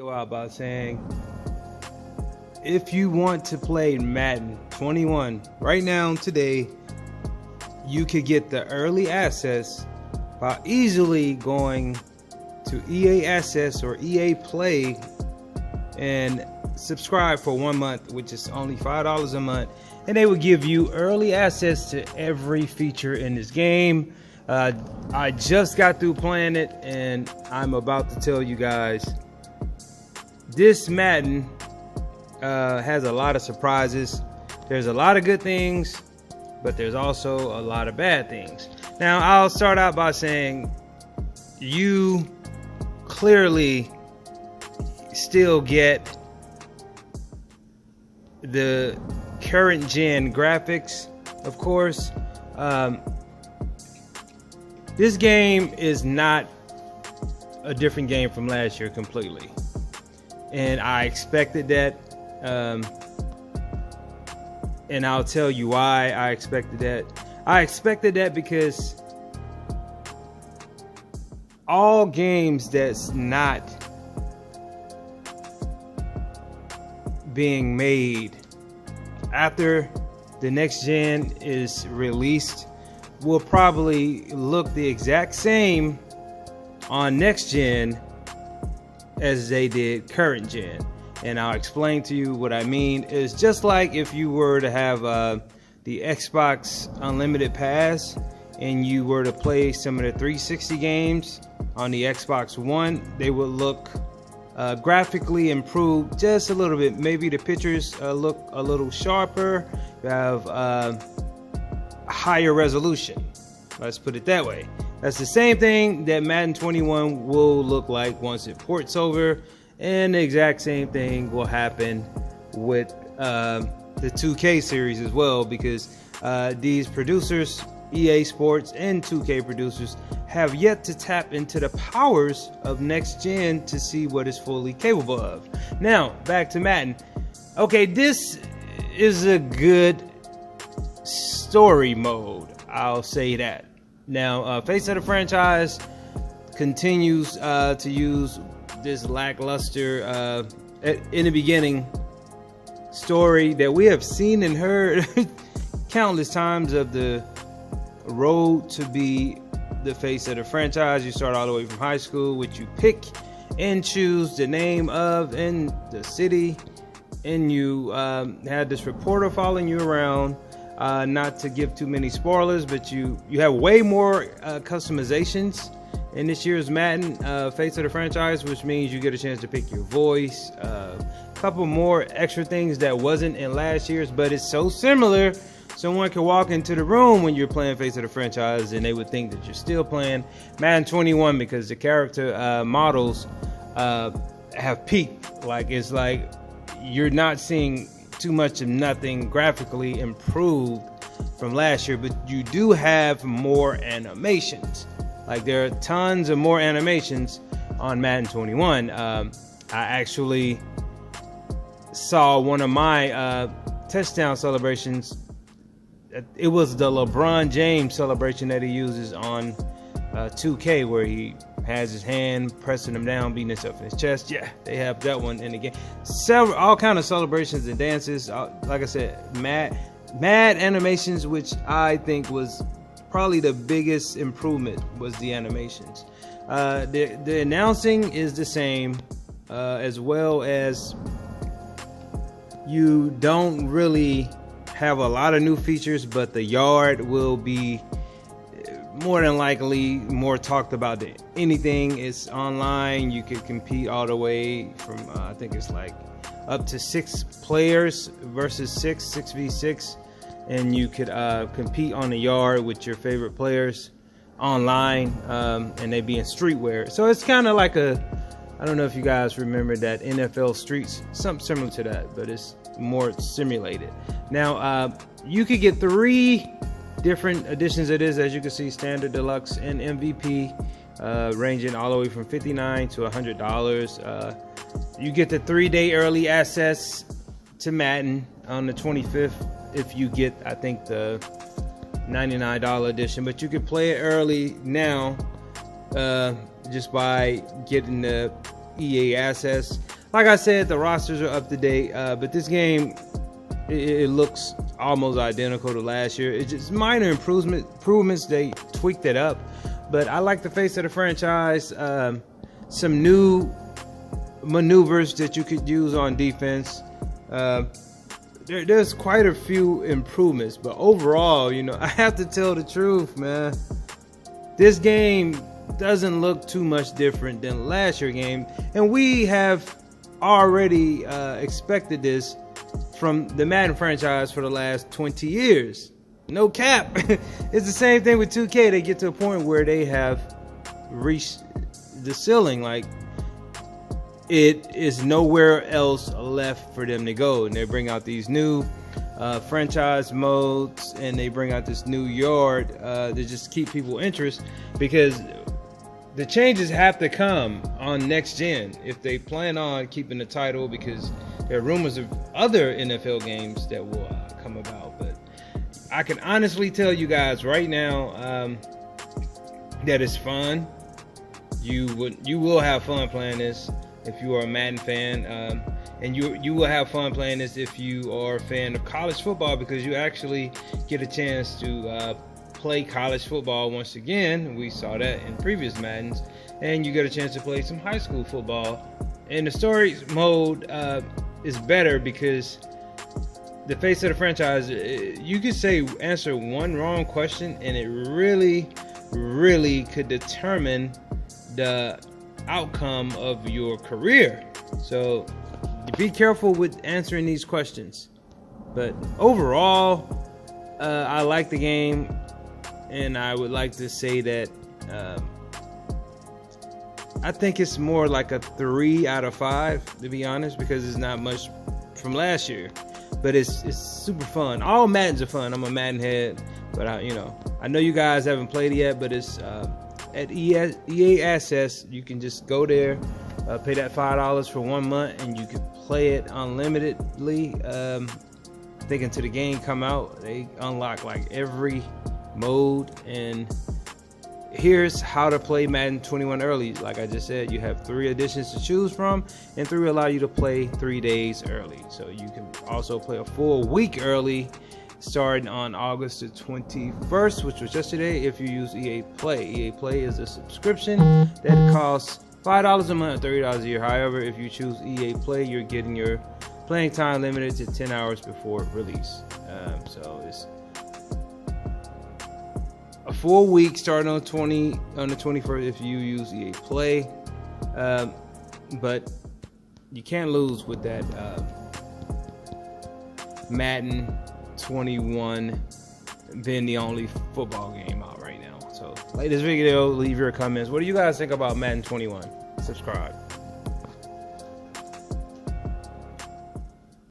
Out by saying, if you want to play Madden 21 right now today, you could get the early access by easily going to EA Access or EA Play and subscribe for 1 month, which is only $5 a month, and they will give you early access to every feature in this game. I just got through playing it, and I'm about to tell you guys, this Madden has a lot of surprises. There's a lot of good things, but there's also a lot of bad things. Now, I'll start out by saying you clearly still get the current gen graphics, of course. This game is not a different game from last year completely. And I expected that, and I'll tell you why I expected that. I expected that because all games that's not being made after the next gen is released will probably look the exact same on next gen as they did current gen. And I'll explain to you what I mean. It's just like if you were to have the Xbox Unlimited Pass and you were to play some of the 360 games on the Xbox One, they would look graphically improved just a little bit. Maybe the pictures look a little sharper. You have higher resolution. Let's put it that way. That's the same thing that Madden 21 will look like once it ports over, and the exact same thing will happen with the 2K series as well, because these producers, EA Sports and 2K producers, have yet to tap into the powers of next gen to see what it's fully capable of. Now, back to Madden. Okay, this is a good story mode, I'll say that. Now, Face of the Franchise continues to use this lackluster, in the beginning, story that we have seen and heard countless times of the road to be the face of the franchise. You start all the way from high school, which you pick and choose the name of and the city, and you had this reporter following you around. Not to give too many spoilers, but you have way more customizations in this year's Madden Face of the Franchise, which means you get a chance to pick your voice, a couple more extra things that wasn't in last year's, but it's so similar. Someone could walk into the room when you're playing Face of the Franchise and they would think that you're still playing Madden 21, because the character models have peaked. Like, it's like you're not seeing too much of nothing graphically improved from last year, but you do have more animations. Like, there are tons of more animations on Madden 21. I actually saw one of my touchdown celebrations. It was the LeBron James celebration that he uses on 2K, where he has his hand pressing him down, beating himself in his chest. Yeah, they have that one in the game. All kind of celebrations and dances. Like I said, mad animations, which I think was probably the biggest improvement, was the animations. The announcing is the same, as well as you don't really have a lot of new features, but the yard will be more than likely more talked about than anything. It's online. You could compete all the way from I think it's like up to 6 players versus 6v6, and you could compete on the yard with your favorite players online, and they be in streetwear. So it's kind of like I don't know if you guys remember that NFL Streets, something similar to that, but it's more simulated. Now, you could get 3 different editions of this, as you can see: standard, deluxe, and MVP, ranging all the way from $59 to $100. You get the 3-day early access to Madden on the 25th if you get, I think, the $99 edition, but you can play it early now just by getting the EA assets. Like I said, the rosters are up to date, but this game, it looks almost identical to last year. It's just minor improvements. They tweaked it up, but I like the face of the franchise. Some new maneuvers that you could use on defense. There's quite a few improvements, but overall, you know, I have to tell the truth, man. This game doesn't look too much different than last year's game, and we have already expected this from the Madden franchise for the last 20 years. No cap. It's the same thing with 2K. They get to a point where they have reached the ceiling. Like, it is nowhere else left for them to go, and they bring out these new franchise modes, and they bring out this new yard to just keep people interested, because the changes have to come on next gen if they plan on keeping the title, because there are rumors of other NFL games that will come about. But I can honestly tell you guys right now that it's fun. You will have fun playing this if you are a Madden fan, and you will have fun playing this if you are a fan of college football, because you actually get a chance to play college football once again. We saw that in previous Maddens, and you get a chance to play some high school football. And the story mode is better because the face of the franchise, you could say answer one wrong question and it really could determine the outcome of your career. So be careful with answering these questions. But overall, I like the game, and I would like to say that I think it's more like a 3 out of 5, to be honest, because it's not much from last year. But it's super fun. All Maddens are fun. I'm a Madden head, but I know you guys haven't played it yet, but it's at EA Access. You can just go there, pay that $5 for 1 month, and you can play it unlimitedly. I think until the game come out, they unlock like every mode. And here's how to play Madden 21 early. Like I just said, you have 3 editions to choose from, and 3 allow you to play 3 days early. So you can also play a full week early, starting on August the 21st, which was yesterday, if you use EA Play. EA Play is a subscription that costs $5 a month, $30 a year. However, if you choose EA Play, you're getting your playing time limited to 10 hours before release. So it's a full week starting on the 21st if you use EA Play. But you can't lose with that Madden 21 being the only football game out right now. So like this video, leave your comments. What do you guys think about Madden 21? Subscribe.